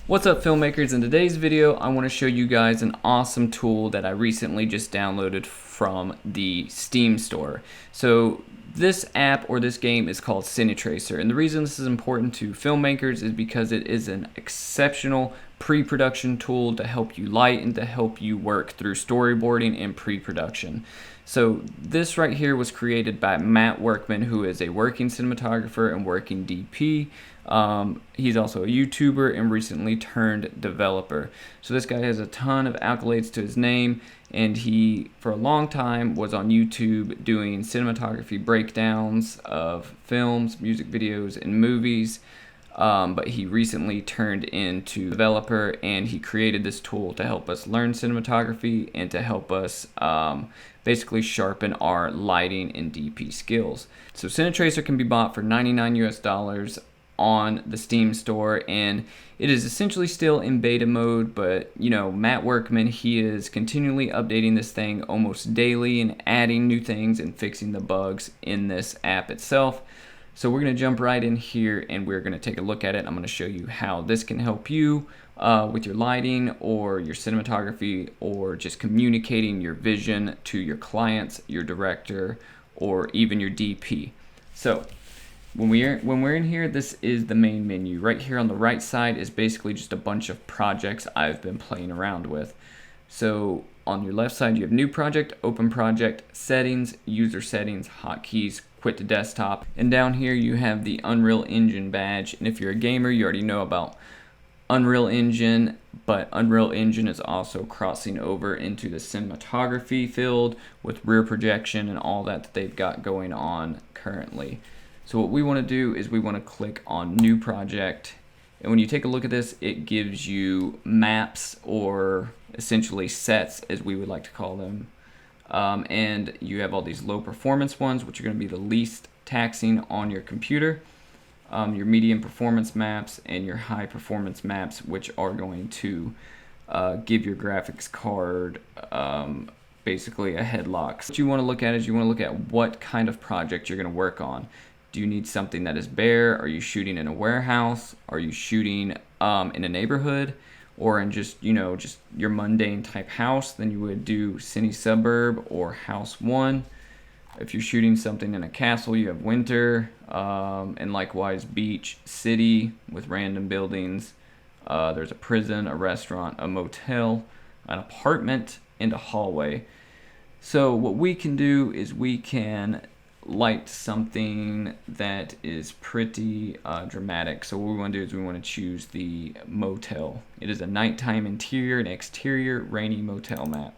What's up, filmmakers? In today's video I want to show you guys an awesome tool that I recently just downloaded from the Steam store. So this app or this game is called CINETRACER, and the reason this is important to filmmakers is because it is an exceptional pre-production tool to help you light and to help you work through storyboarding and pre-production. So this right here was created by Matt Workman, who is a working cinematographer and working DP. He's also a YouTuber and recently turned developer. So this guy has a ton of accolades to his name, and he for a long time was on YouTube doing cinematography breakdowns of films, music videos, and movies. But he recently turned into developer, and he created this tool to help us learn cinematography and to help us basically sharpen our lighting and DP skills. So CineTracer can be bought for $99 US on the Steam store, and it is essentially still in beta mode, but you know, Matt Workman, he is continually updating this thing almost daily and adding new things and fixing the bugs in this app itself. So we're going to jump right in here and we're going to take a look at it. I'm going to show you how this can help you with your lighting or your cinematography, or just communicating your vision to your clients, your director, or even your DP. So when we're in here, this is the main menu. Right here on the right side is basically just a bunch of projects I've been playing around with. So on your left side you have new project, open project, settings, user settings, hotkeys, quit to desktop, and down here you have the Unreal Engine badge. And if you're a gamer, you already know about Unreal Engine, but Unreal Engine is also crossing over into the cinematography field with rear projection and all that they've got going on currently. So what we want to do is we want to click on new project, and when you take a look at this, it gives you maps, or essentially sets as we would like to call them. And you have all these low performance ones, which are going to be the least taxing on your computer, your medium performance maps, and your high performance maps, which are going to give your graphics card basically a headlock. What you want to look at is you want to look at what kind of project you're going to work on. Do you need something that is bare? Are you shooting in a warehouse? Are you shooting in a neighborhood? Or in just, you know, just your mundane type house? Then you would do Cine Suburb or House 1. If you're shooting something in a castle, you have winter, and likewise beach, city with random buildings. There's a prison, a restaurant, a motel, an apartment, and a hallway. So what we can do is we can light something that is pretty dramatic. So what we want to do is we want to choose the motel. It is a nighttime interior and exterior rainy motel map.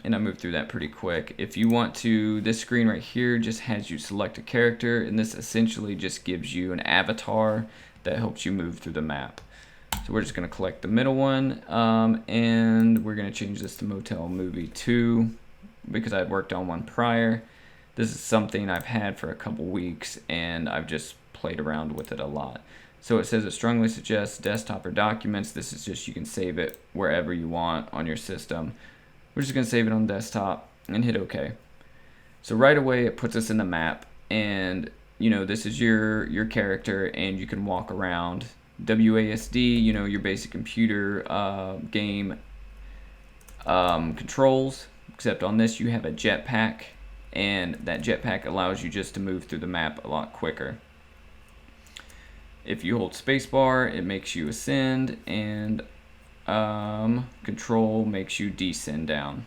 And I moved through that pretty quick. If you want to, this screen right here just has you select a character, and this essentially just gives you an avatar that helps you move through the map. So we're just going to collect the middle one, and we're going to change this to Motel Movie 2 because I'd worked on one prior. This is something I've had for a couple weeks, and I've just played around with it a lot. So it says it strongly suggests desktop or documents. This is just, you can save it wherever you want on your system. We're just going to save it on desktop and hit OK. So right away it puts us in the map, and you know, this is your character, and you can walk around. WASD, you know, your basic computer game controls, except on this you have a jetpack, and that jetpack allows you just to move through the map a lot quicker. If you hold spacebar, it makes you ascend, and control makes you descend down.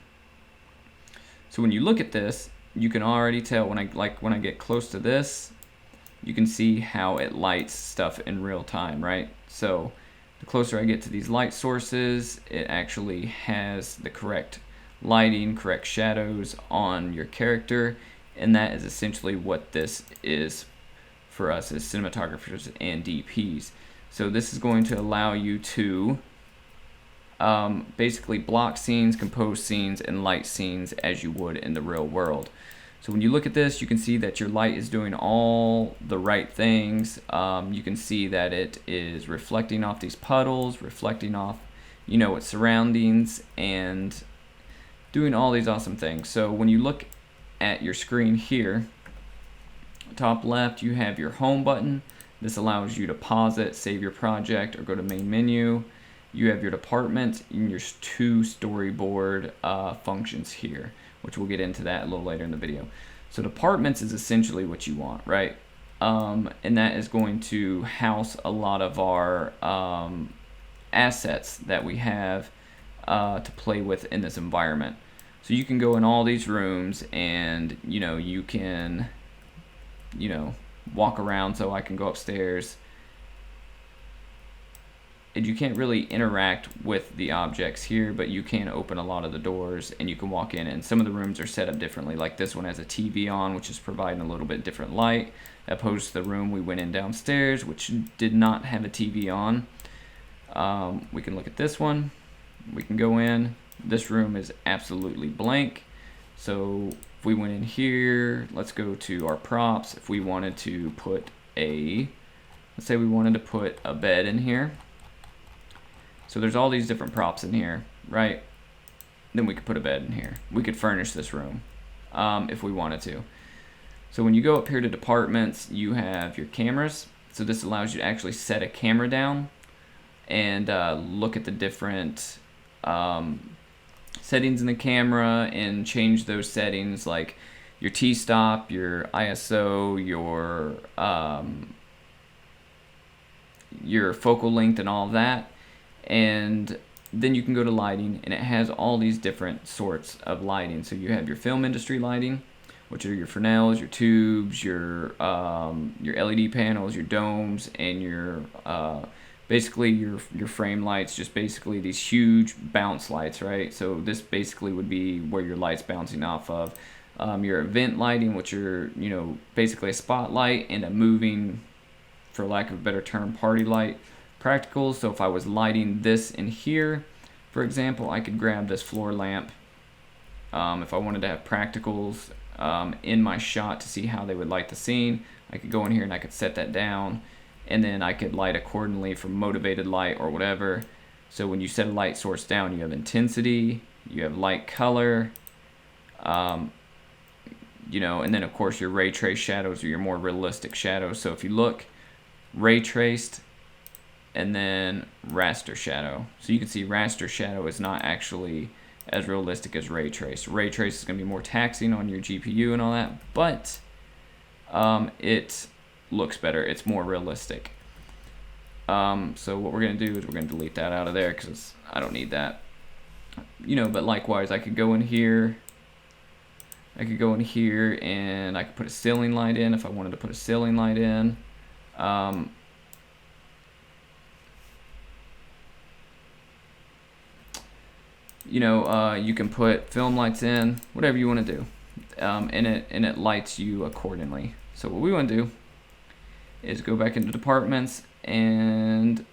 So when you look at this, you can already tell when I get close to this, you can see how it lights stuff in real time, right? So the closer I get to these light sources, it actually has the correct lighting, correct shadows on your character, and that is essentially what this is for us as cinematographers and DPs. So this is going to allow you to basically block scenes, compose scenes, and light scenes as you would in the real world. So when you look at this, you can see that your light is doing all the right things. You can see that it is reflecting off these puddles, reflecting off, its surroundings, and doing all these awesome things. So when you look at your screen here, top left, you have your home button. This allows you to pause it, save your project, or go to main menu. You have your department and your 2 storyboard functions here, which we'll get into that a little later in the video. So departments is essentially what you want, right? And that is going to house a lot of our assets that we have to play with in this environment. So you can go in all these rooms and, you can, walk around. So I can go upstairs. And you can't really interact with the objects here, but you can open a lot of the doors and you can walk in, and some of the rooms are set up differently. Like this one has a TV on, which is providing a little bit different light, opposed to the room we went in downstairs, which did not have a TV on. We can look at this one. We can go in. This room is absolutely blank. So if we went in here, let's go to our props. If we wanted to put let's say we wanted to put a bed in here. So there's all these different props in here, right? Then we could put a bed in here. We could furnish this room if we wanted to. So when you go up here to departments, you have your cameras. So this allows you to actually set a camera down and look at the different settings in the camera and change those settings, like your t-stop, your ISO, your focal length, and all of that. And then you can go to lighting, and it has all these different sorts of lighting. So you have your film industry lighting, which are your Fresnels, your tubes, your LED panels, your domes, and your basically your frame lights, just basically these huge bounce lights, right? So this basically would be where your light's bouncing off of. Your event lighting, which are basically a spotlight and a moving, for lack of a better term, party light. Practicals, so if I was lighting this in here, for example, I could grab this floor lamp. If I wanted to have practicals in my shot to see how they would light the scene, I could go in here and I could set that down, and then I could light accordingly from motivated light or whatever. So when you set a light source down, you have intensity, you have light color, and then of course your ray trace shadows are your more realistic shadows. So if you look, ray traced, and then raster shadow. So you can see raster shadow is not actually as realistic as ray trace. Ray trace is going to be more taxing on your GPU and all that, but it looks better. It's more realistic. So what we're going to do is we're going to delete that out of there because I don't need that. But likewise, I could go in here. And I could put a ceiling light in if I wanted to put a ceiling light in. You can put film lights in, whatever you want to do, and it lights you accordingly. So what we want to do is go back into departments, and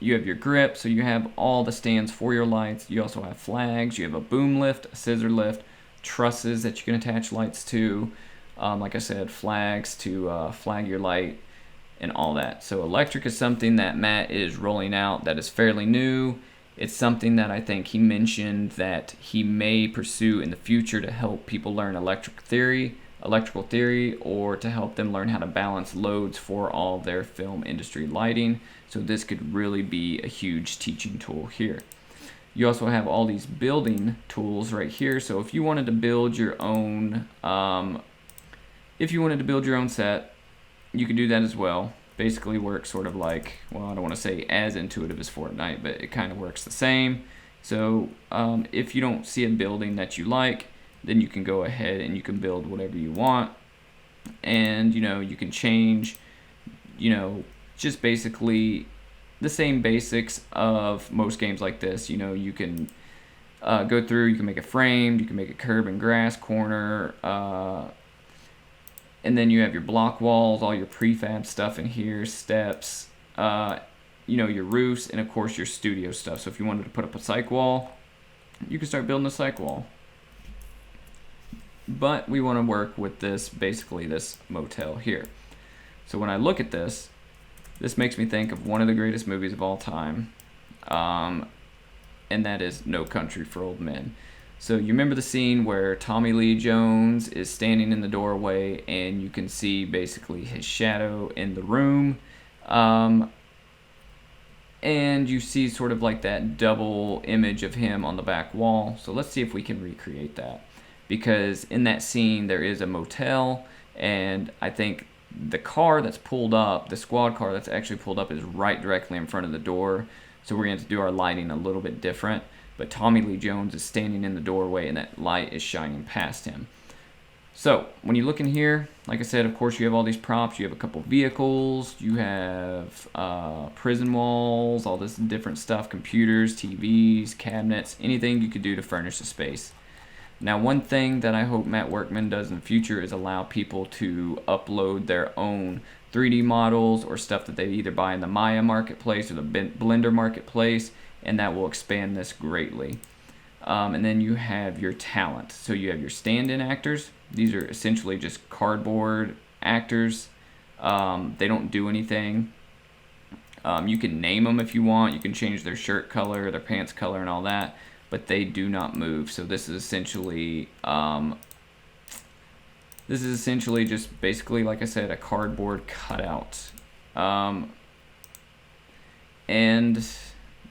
you have your grip, so you have all the stands for your lights. You also have flags, you have a boom lift, a scissor lift, trusses that you can attach lights to, like I said, flags to flag your light, and all that. So electric is something that Matt is rolling out that is fairly new. It's something that I think he mentioned that he may pursue in the future to help people learn electrical theory, or to help them learn how to balance loads for all their film industry lighting. So this could really be a huge teaching tool here. You also have all these building tools right here. So if you wanted to build your own, set, you could do that as well. Basically works sort of like, well, I don't want to say as intuitive as Fortnite, but it kind of works the same. So if you don't see a building that you like, then you can go ahead and you can build whatever you want. And, you can change, just basically the same basics of most games like this. You can go through, you can make a frame, you can make a curb and grass corner, And then you have your block walls, all your prefab stuff in here, steps, you know, your roofs, and of course your studio stuff. So if you wanted to put up a cyc wall, you can start building a cyc wall. But we want to work with this, basically this motel here. So when I look at this, this makes me think of one of the greatest movies of all time, and that is No Country for Old Men. So you remember the scene where Tommy Lee Jones is standing in the doorway and you can see basically his shadow in the room. And you see sort of like that double image of him on the back wall. So let's see if we can recreate that. Because in that scene there is a motel, and I think the car that's pulled up, the squad car that's actually pulled up, is right directly in front of the door. So we're going to do our lighting a little bit different. But Tommy Lee Jones is standing in the doorway and that light is shining past him. So when you look in here, like I said, of course you have all these props. You have a couple vehicles, you have prison walls, all this different stuff, computers, TVs, cabinets, anything you could do to furnish the space. Now, one thing that I hope Matt Workman does in the future is allow people to upload their own 3D models or stuff that they either buy in the Maya marketplace or the Blender marketplace, and that will expand this greatly. And then you have your talent. So you have your stand-in actors. These are essentially just cardboard actors. They don't do anything. You can name them if you want. You can change their shirt color, their pants color, and all that, but they do not move. So this is essentially just basically, like I said, a cardboard cutout. And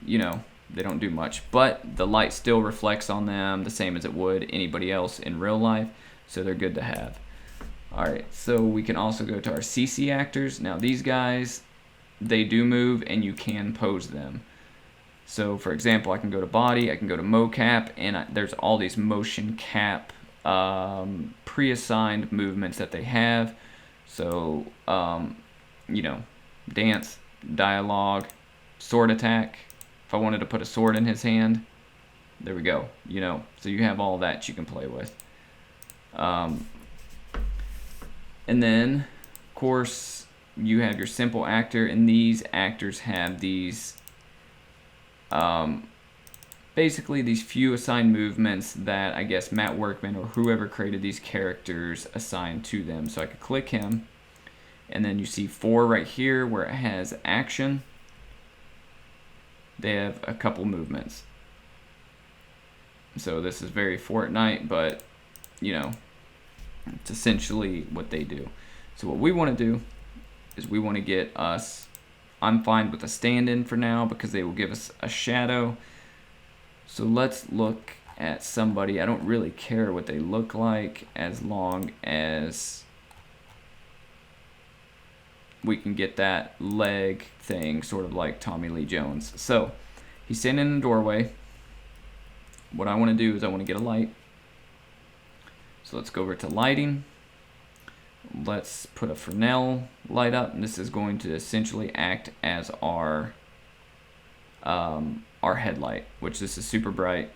you know, they don't do much, but the light still reflects on them the same as it would anybody else in real life, so they're good to have. Alright, so we can also go to our CC actors. Now these guys, they do move and you can pose them. So for example, I can go to body, I can go to mocap, and there's all these motion cap pre-assigned movements that they have. So, you know, dance, dialogue, sword attack. If I wanted to put a sword in his hand, there we go, you know. So you have all that you can play with. And then, of course, you have your simple actor, and these actors have these, basically these few assigned movements that I guess Matt Workman or whoever created these characters assigned to them. So I could click him, and then you see 4 right here where it has action. They have a couple movements. So this is very Fortnite, but you know, it's essentially what they do. So what we want to do is we want to get us, I'm fine with a stand-in for now because they will give us a shadow. So let's look at somebody. I don't really care what they look like as long as we can get that leg thing sort of like Tommy Lee Jones. So he's standing in the doorway. What I want to do is I want to get a light. So let's go over to lighting. Let's put a Fresnel light up, and this is going to essentially act as our headlight, which this is super bright.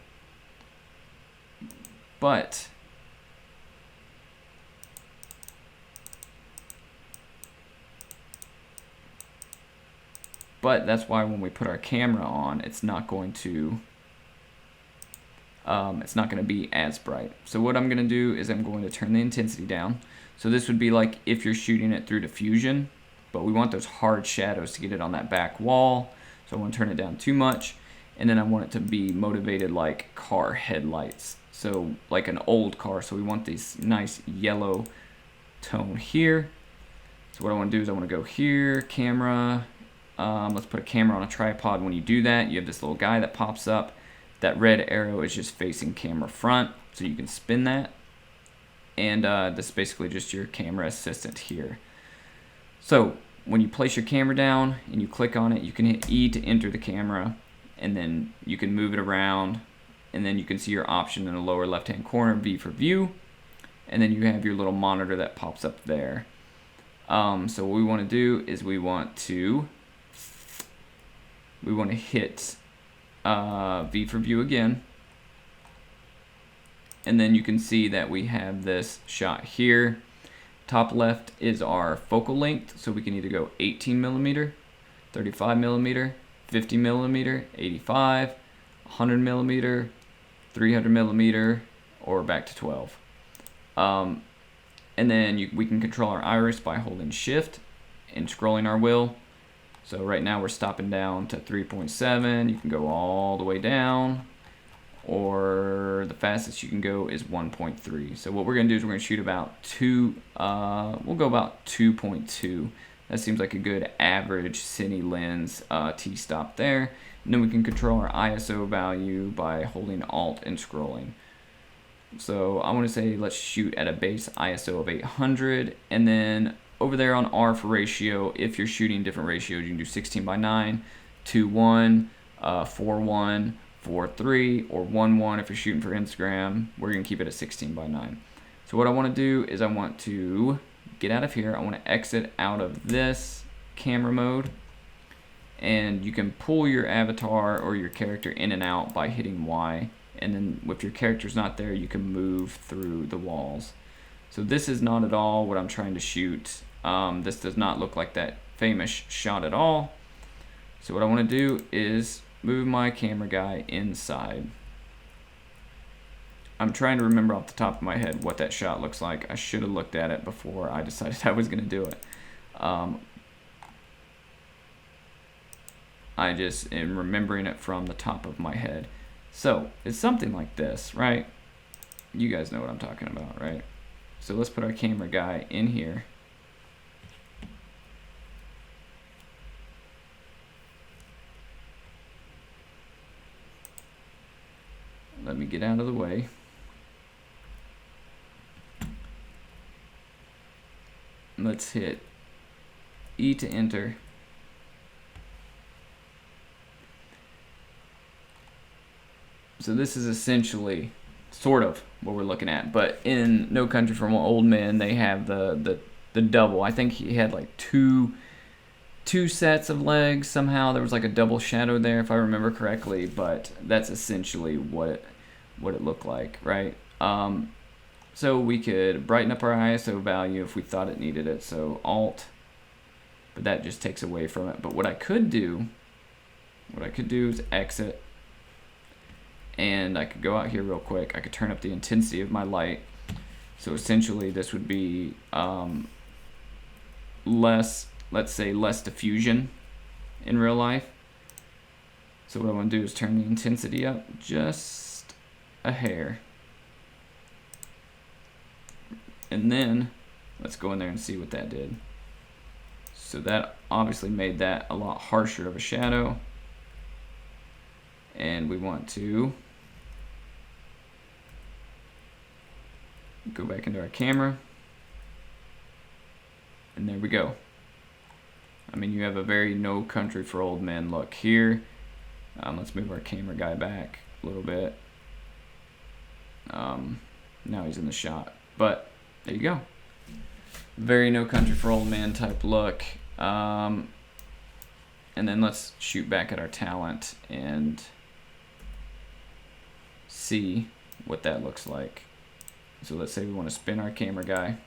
But that's why when we put our camera on, it's not going to be as bright. So what I'm going to do is I'm going to turn the intensity down. So this would be like if you're shooting it through diffusion, but we want those hard shadows to get it on that back wall. So I want to turn it down too much, and then I want it to be motivated like car headlights. So like an old car. So we want this nice yellow tone here. So what I want to do is I want to go here, camera. Let's put a camera on a tripod. When you do that, you have this little guy that pops up. That red arrow is just facing camera front, so you can spin that. And this is basically just your camera assistant here. So when you place your camera down and you click on it, you can hit E to enter the camera, and then you can move it around, and then you can see your option in the lower left-hand corner, V for view, and then you have your little monitor that pops up there. So what we want to do is we want to hit V for view again, and then you can see that we have this shot here, top left is our focal length, so we can either go 18 millimeter, 35 millimeter, 50 millimeter, 85, 100 millimeter, 300 millimeter, or back to 12. And then we can control our iris by holding shift and scrolling our wheel. So right now we're stopping down to 3.7. You can go all the way down, or the fastest you can go is 1.3. So what we're gonna do is we're gonna shoot about we'll go about 2.2. That seems like a good average cine lens t-stop there. And then we can control our ISO value by holding Alt and scrolling. So I want to say let's shoot at a base ISO of 800, and then over there on R for ratio, if you're shooting different ratios, you can do 16:9, 2:1, 4:1, 4:3, or 1:1 if you're shooting for Instagram. We're going to keep it at 16:9. So what I want to do is I want to get out of here. I want to exit out of this camera mode, and you can pull your avatar or your character in and out by hitting Y. And then if your character's not there, you can move through the walls. So this is not at all what I'm trying to shoot. This does not look like that famous shot at all. So what I want to do is move my camera guy inside. I'm trying to remember off the top of my head what that shot looks like. I should have looked at it before I decided I was going to do it. I just am remembering it from the top of my head. So it's something like this, right? You guys know what I'm talking about, right? So let's put our camera guy in here. Let me get out of the way. Let's hit E to enter. So this is essentially sort of what we're looking at, but in No Country for Old Men, they have the double. I think he had like two sets of legs somehow. There was like a double shadow there, if I remember correctly, but that's essentially what it looked like, right? So we could brighten up our ISO value if we thought it needed it, so Alt, but that just takes away from it. But what I could do is exit, and I could go out here real quick. I could turn up the intensity of my light. So essentially this would be less, let's say less diffusion in real life. So what I want to do is turn the intensity up just a hair. And then let's go in there and see what that did. So that obviously made that a lot harsher of a shadow. And we want to go back into our camera, and there we go. I mean, you have a very No Country for Old Men look here. Let's move our camera guy back a little bit. Now he's in the shot, but there you go. Very No Country for Old Men type look. And then let's shoot back at our talent and see what that looks like. So let's say we want to spin our camera guy.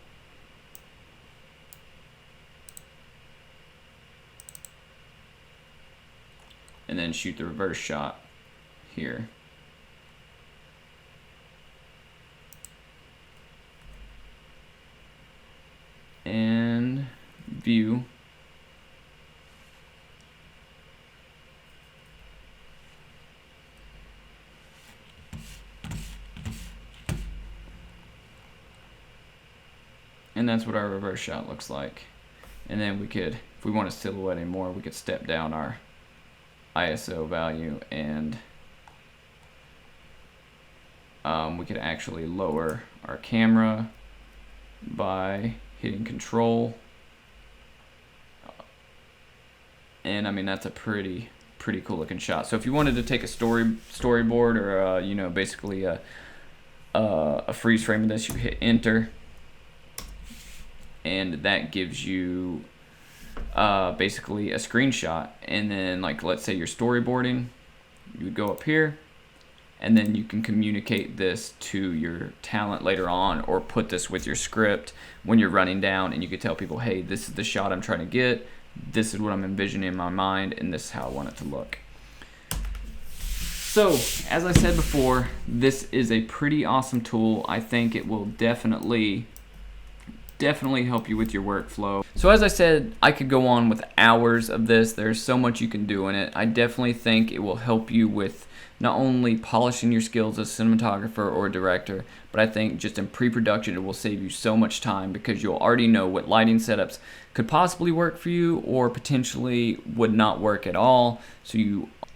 And then shoot the reverse shot here. And view. And that's what our reverse shot looks like. And then we could, if we want to silhouette anymore, we could step down our ISO value, and we could actually lower our camera by hitting Control. And I mean, that's a pretty cool looking shot. So if you wanted to take a storyboard or you know, basically a freeze frame of this, you hit Enter. And that gives you basically a screenshot. And then, like, let's say you're storyboarding, you would go up here and then you can communicate this to your talent later on, or put this with your script when you're running down, and you could tell people, hey, this is the shot I'm trying to get, this is what I'm envisioning in my mind, and this is how I want it to look. So, as I said before, this is a pretty awesome tool. I think it will definitely help you with your workflow. So as I said, I could go on with hours of this. There's so much you can do in it. I definitely think it will help you with not only polishing your skills as a cinematographer or a director, but I think just in pre-production it will save you so much time, because you'll already know what lighting setups could possibly work for you or potentially would not work at all.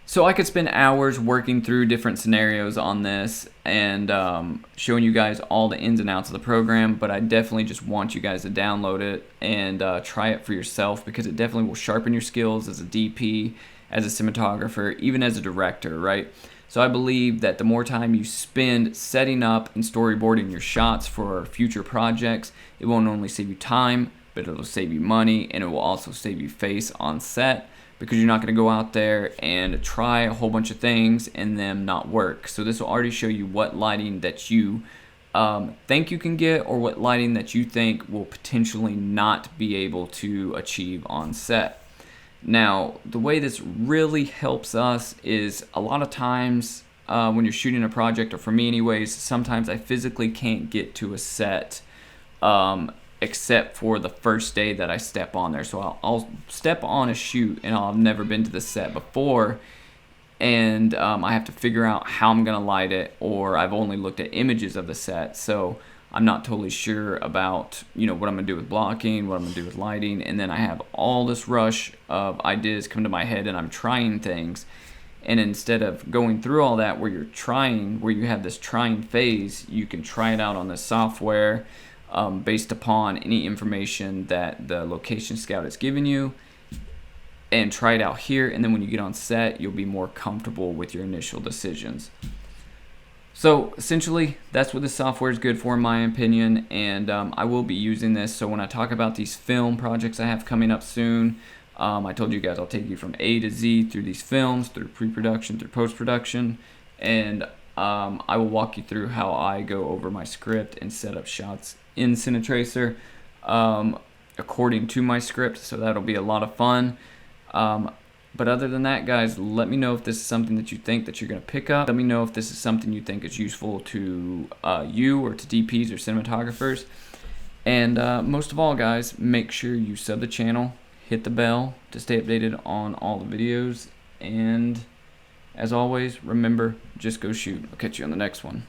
So I could spend hours working through different scenarios on this and showing you guys all the ins and outs of the program, but I definitely just want you guys to download it and try it for yourself, because it definitely will sharpen your skills as a DP, as a cinematographer, even as a director, right? So I believe that the more time you spend setting up and storyboarding your shots for future projects, it won't only save you time, but it'll save you money, and it will also save you face on set, because you're not going to go out there and try a whole bunch of things and them not work. So this will already show you what lighting that you think you can get, or what lighting that you think will potentially not be able to achieve on set. Now, the way this really helps us is a lot of times when you're shooting a project, or for me anyways, sometimes I physically can't get to a set except for the first day that I step on there. So I'll step on a shoot and I'll have never been to the set before, and I have to figure out how I'm gonna light it, or I've only looked at images of the set, so I'm not totally sure about, you know, what I'm gonna do with blocking, what I'm gonna do with lighting, and then I have all this rush of ideas come to my head and I'm trying things. And instead of going through all that where you have this trying phase, you can try it out on this software based upon any information that the location scout has given you, and try it out here, and then when you get on set, you'll be more comfortable with your initial decisions. So essentially, that's what this software is good for in my opinion, and I will be using this. So when I talk about these film projects I have coming up soon, I told you guys I'll take you from A to Z through these films, through pre-production, through post-production, and I will walk you through how I go over my script and set up shots in CineTracer according to my script, so that'll be a lot of fun. But other than that, guys, let me know if this is something that you think that you're going to pick up. Let me know if this is something you think is useful to you or to DPs or cinematographers. And most of all, guys, make sure you sub the channel, hit the bell to stay updated on all the videos. And as always, remember, just go shoot. I'll catch you on the next one.